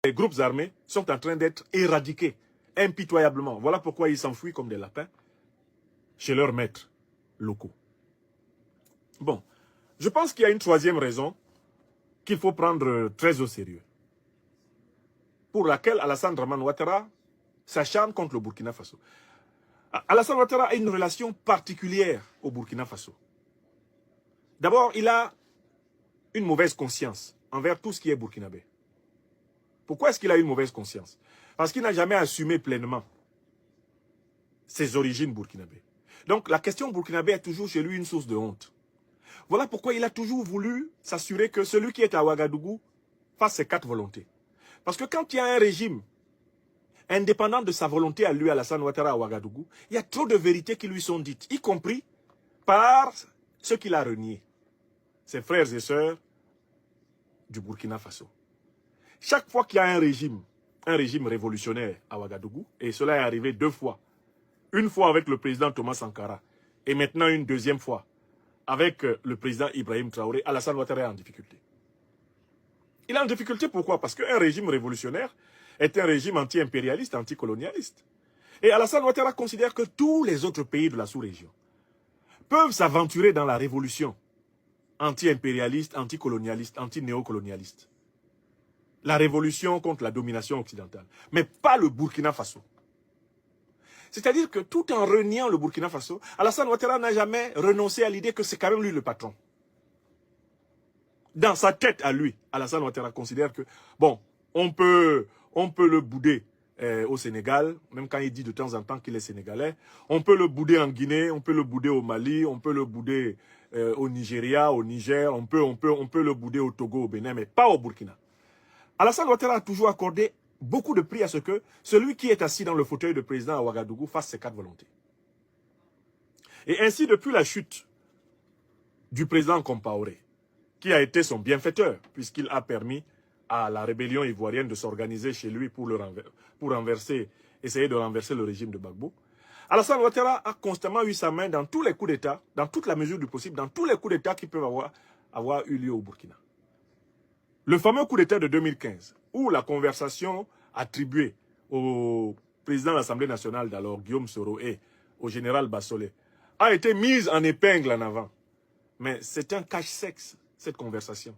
les groupes armés sont en train d'être éradiqués impitoyablement. Voilà pourquoi ils s'enfuient comme des lapins chez leurs maîtres locaux. Bon, je pense qu'il y a une troisième raison qu'il faut prendre très au sérieux, pour laquelle Alassane Dramane Ouattara s'acharne contre le Burkina Faso. Alassane Ouattara a une relation particulière au Burkina Faso. D'abord, il a une mauvaise conscience envers tout ce qui est burkinabé. Pourquoi est-ce qu'il a une mauvaise conscience? Parce qu'il n'a jamais assumé pleinement ses origines burkinabées. Donc la question burkinabé est toujours chez lui une source de honte. Voilà pourquoi il a toujours voulu s'assurer que celui qui est à Ouagadougou fasse ses 4 volontés. Parce que quand il y a un régime indépendant de sa volonté à lui, Alassane Ouattara à Ouagadougou, il y a trop de vérités qui lui sont dites, y compris par ceux qu'il a reniés, ses frères et sœurs du Burkina Faso. Chaque fois qu'il y a un régime révolutionnaire à Ouagadougou, et cela est arrivé 2 fois, une fois avec le président Thomas Sankara, et maintenant une deuxième fois avec le président Ibrahim Traoré, Alassane Ouattara est en difficulté. Il est en difficulté pourquoi? Parce qu'un régime révolutionnaire est un régime anti-impérialiste, anticolonialiste. Et Alassane Ouattara considère que tous les autres pays de la sous-région peuvent s'aventurer dans la révolution anti-impérialiste, anticolonialiste, anti-néocolonialiste. La révolution contre la domination occidentale. Mais pas le Burkina Faso. C'est-à-dire que tout en reniant le Burkina Faso, Alassane Ouattara n'a jamais renoncé à l'idée que c'est quand même lui le patron. Dans sa tête à lui, Alassane Ouattara considère que, bon, on peut le bouder au Sénégal, même quand il dit de temps en temps qu'il est sénégalais. On peut le bouder en Guinée, on peut le bouder au Mali, on peut le bouder au Nigeria, au Niger, on peut le bouder au Togo, au Bénin, mais pas au Burkina. Alassane Ouattara a toujours accordé beaucoup de prix à ce que celui qui est assis dans le fauteuil de président à Ouagadougou fasse ses 4 volontés. Et ainsi, depuis la chute du président Compaoré, qui a été son bienfaiteur, puisqu'il a permis à la rébellion ivoirienne de s'organiser chez lui pour essayer de renverser le régime de Gbagbo, Alassane Ouattara a constamment eu sa main dans tous les coups d'État, dans toute la mesure du possible, dans tous les coups d'État qui peuvent avoir eu lieu au Burkina. Le fameux coup d'État de 2015, où la conversation attribuée au président de l'Assemblée nationale d'alors, Guillaume Soro, et au général Bassolé, a été mise en épingle en avant. Mais c'est un cache-sexe, cette conversation,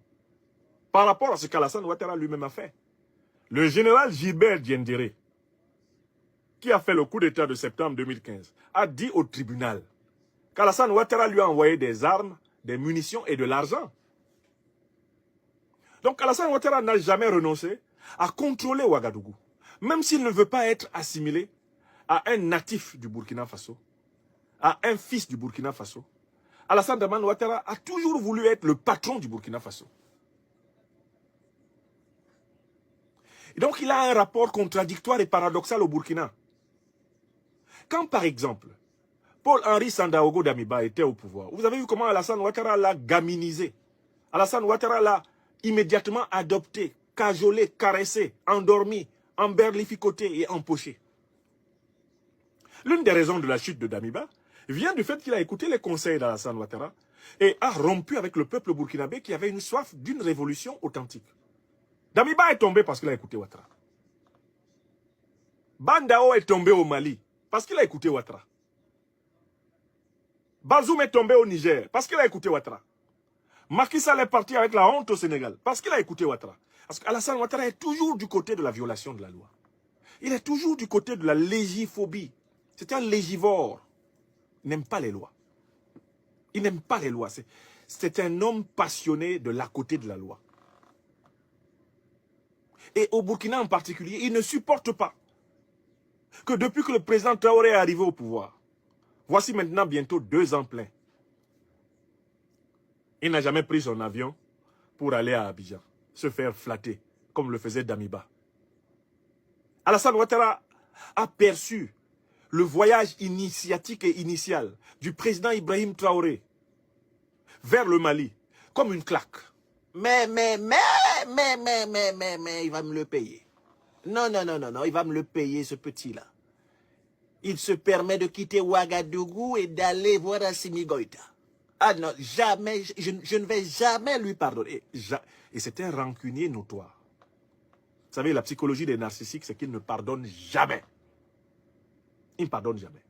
par rapport à ce qu'Alassane Ouattara lui-même a fait. Le général Gilbert Diendéré, qui a fait le coup d'État de septembre 2015, a dit au tribunal qu'Alassane Ouattara lui a envoyé des armes, des munitions et de l'argent. Donc Alassane Ouattara n'a jamais renoncé à contrôler Ouagadougou, même s'il ne veut pas être assimilé à un natif du Burkina Faso, à un fils du Burkina Faso. Alassane Dramane Ouattara a toujours voulu être le patron du Burkina Faso. Et donc il a un rapport contradictoire et paradoxal au Burkina. Quand par exemple, Paul-Henri Sandaogo Damiba était au pouvoir, vous avez vu comment Alassane Ouattara l'a gaminisé. Alassane Ouattara l'a immédiatement adopté, cajolé, caressé, endormi, emberlificoté et empoché. L'une des raisons de la chute de Damiba vient du fait qu'il a écouté les conseils d'Alassane Ouattara et a rompu avec le peuple burkinabé qui avait une soif d'une révolution authentique. Damiba est tombé parce qu'il a écouté Ouattara. Bandao est tombé au Mali parce qu'il a écouté Ouattara. Bazoum est tombé au Niger parce qu'il a écouté Ouattara. Macky Sall est parti avec la honte au Sénégal parce qu'il a écouté Ouattara. Parce qu'Alassane Ouattara est toujours du côté de la violation de la loi. Il est toujours du côté de la légiphobie. C'est un légivore. Il n'aime pas les lois. Il n'aime pas les lois. C'est un homme passionné de l'à côté de la loi. Et au Burkina en particulier, il ne supporte pas que depuis que le président Traoré est arrivé au pouvoir, voici maintenant bientôt 2 ans pleins, il n'a jamais pris son avion pour aller à Abidjan, se faire flatter, comme le faisait Damiba. Alassane Ouattara a perçu le voyage initiatique et initial du président Ibrahim Traoré vers le Mali comme une claque. Mais, il va me le payer. Non, il va me le payer, ce petit-là. Il se permet de quitter Ouagadougou et d'aller voir Assimi Goïta. Ah non, jamais, je ne vais jamais lui pardonner. Et c'est un rancunier notoire. Vous savez, la psychologie des narcissiques, c'est qu'ils ne pardonnent jamais. Ils ne pardonnent jamais.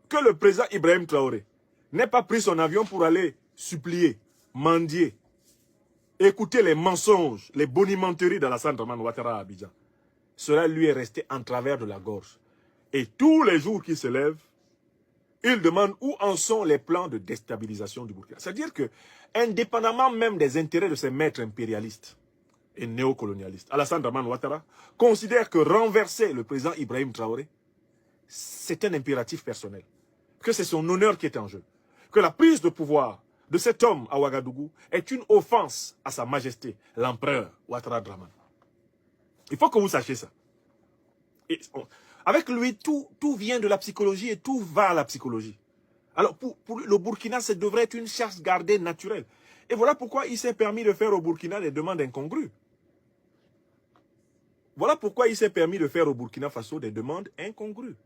Que le président Ibrahim Traoré n'ait pas pris son avion pour aller supplier, mendier, écouter les mensonges, les bonimenteries d'Alassane Dramane Ouattara à Abidjan. Cela lui est resté en travers de la gorge. Et tous les jours qu'il se lève, il demande où en sont les plans de déstabilisation du Burkina. C'est-à-dire que, indépendamment même des intérêts de ses maîtres impérialistes et néocolonialistes, Alassane Dramane Ouattara considère que renverser le président Ibrahim Traoré, c'est un impératif personnel. Que c'est son honneur qui est en jeu. Que la prise de pouvoir de cet homme à Ouagadougou est une offense à sa majesté, l'empereur Ouattara Dramane. Il faut que vous sachiez ça. Avec lui, tout vient de la psychologie et tout va à la psychologie. Alors, pour le Burkina, ça devrait être une chasse gardée naturelle. Et voilà pourquoi il s'est permis de faire au Burkina des demandes incongrues. Voilà pourquoi il s'est permis de faire au Burkina Faso des demandes incongrues.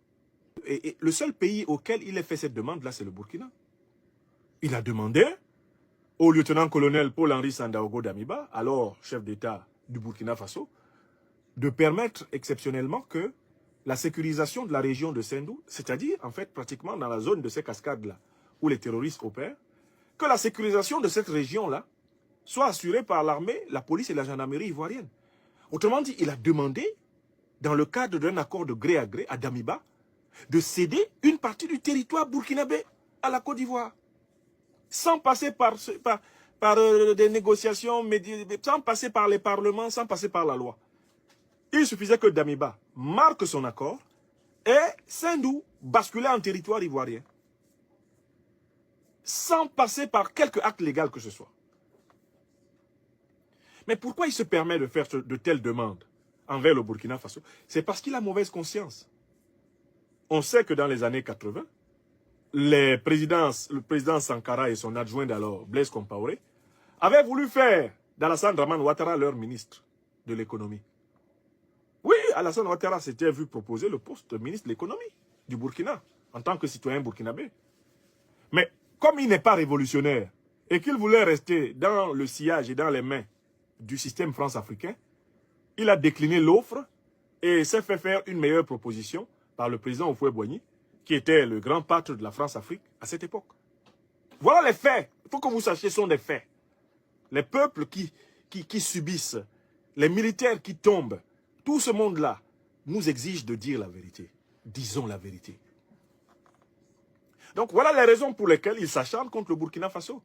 Et le seul pays auquel il a fait cette demande-là, c'est le Burkina. Il a demandé au lieutenant-colonel Paul-Henri Sandaogo Damiba, alors chef d'État du Burkina Faso, de permettre exceptionnellement que la sécurisation de la région de Sendou, c'est-à-dire en fait pratiquement dans la zone de ces cascades-là où les terroristes opèrent, que la sécurisation de cette région-là soit assurée par l'armée, la police et la gendarmerie ivoirienne. Autrement dit, il a demandé, dans le cadre d'un accord de gré à gré à Damiba, de céder une partie du territoire burkinabé à la Côte d'Ivoire, sans passer par des négociations, sans passer par les parlements, sans passer par la loi. Il suffisait que Damiba marque son accord et Sendou basculait en territoire ivoirien, sans passer par quelque acte légal que ce soit. Mais pourquoi il se permet de faire de telles demandes envers le Burkina Faso? C'est parce qu'il a mauvaise conscience. On sait que dans les années 80, le président Sankara et son adjoint d'alors, Blaise Compaoré, avaient voulu faire d'Alassane Dramane Ouattara leur ministre de l'économie. Oui, Alassane Ouattara s'était vu proposer le poste de ministre de l'économie du Burkina, en tant que citoyen burkinabé. Mais comme il n'est pas révolutionnaire, et qu'il voulait rester dans le sillage et dans les mains du système france-africain, il a décliné l'offre et s'est fait faire une meilleure proposition par le président Houphouët-Boigny, qui était le grand pâtre de la France-Afrique à cette époque. Voilà les faits. Il faut que vous sachiez, ce sont des faits. Les peuples qui subissent, les militaires qui tombent, tout ce monde-là nous exige de dire la vérité. Disons la vérité. Donc voilà les raisons pour lesquelles il s'acharne contre le Burkina Faso.